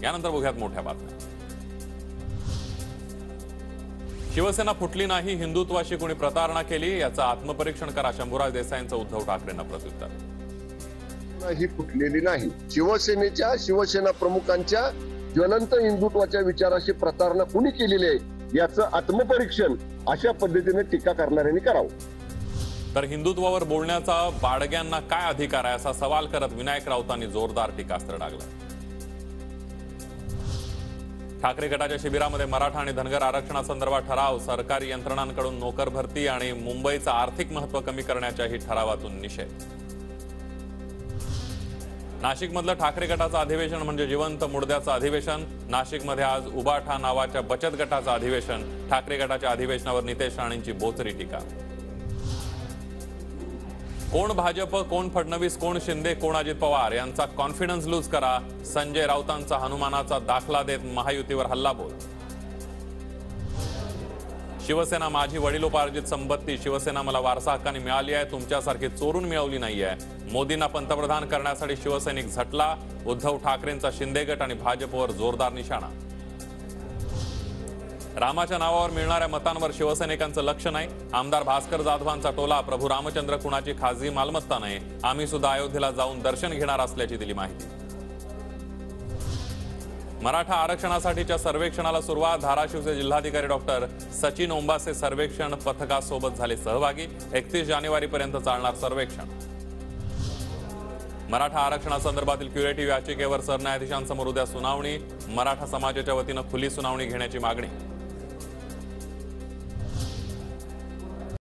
यानंतर बघूयात मोठ्या बातम्या। शिवसेना फुटली नाही, हिंदुत्वाशी कोणी प्रतारणा केली याचं आत्मपरीक्षण करा, शंभूराज देसाईंचं उद्धव ठाकरेंना प्रत्युत्तर। ही फुटलेली नाही, शिवसेना प्रमुखांच्या ज्वलंत हिंदुत्वाच्या विचाराशी प्रतारणा कुणी केलेली आहे याचं आत्मपरीक्षण अशा पद्धतीने टीका करणाऱ्यांनी करावं। तर हिंदुत्वावर बोलण्याचा बाडग्यांना काय अधिकार आहे असा सवाल करत विनायक राऊतांनी जोरदार टीकास्त्र डागलं। ठाकरे गटाच्या शिबिरामध्ये मराठा आणि धनगर आरक्षणासंदर्भात ठराव, सरकारी यंत्रणांकडून नोकर भरती आणि मुंबईचं आर्थिक महत्त्व कमी करण्याच्याही ठरावातून निषेध। नाशिकमधलं ठाकरे गटाचं अधिवेशन म्हणजे जिवंत मुडद्याचं अधिवेशन। नाशिकमध्ये आज उबाठा नावाच्या बचत गटाचं अधिवेशन। ठाकरे गटाच्या अधिवेशनावर नितेश राणेंची बोचरी टीका। कोण भाजप, कोण फडणवीस, कोण शिंदे, कोण अजित पवार यांचा कॉन्फिडन्स लूज करा, संजय राऊतांचा हनुमानाचा दाखला देत महायुतीवर हल्लाबोल। शिवसेना माझी वडिलोपार्जित संपत्ती, शिवसेना मला वारसा हक्काने मिळाली आहे, तुमच्यासारखी चोरून मिळवली नाहीये। मोदींना पंतप्रधान करण्यासाठी शिवसैनिक झटला, उद्धव ठाकरेंचा शिंदे गट आणि भाजपवर जोरदार निशाणा। रामाच्या नावावर मिळणाऱ्या मतांवर शिवसैनिकांचं लक्ष नाही, आमदार भास्कर जाधवांचा टोला, प्रभू रामचंद्र कुणाची खासगी मालमत्ता नाही, आम्ही सुद्धा अयोध्येला जाऊन दर्शन घेणार असल्याची दिली माहिती। मराठा आरक्षणासाठीच्या सर्वेक्षणाला सुरुवात, धाराशिवचे जिल्हाधिकारी डॉक्टर सचिन ओंबासे सर्वेक्षण पथकासोबत झाले सहभागी, 31 जानेवारीपर्यंत चालणार सर्वेक्षण। मराठा आरक्षणासंदर्भातील क्युरेटिव्ह याचिकेवर सरन्यायाधीशांसमोर उद्या सुनावणी, मराठा समाजाच्या वतीनं खुली सुनावणी घेण्याची मागणी।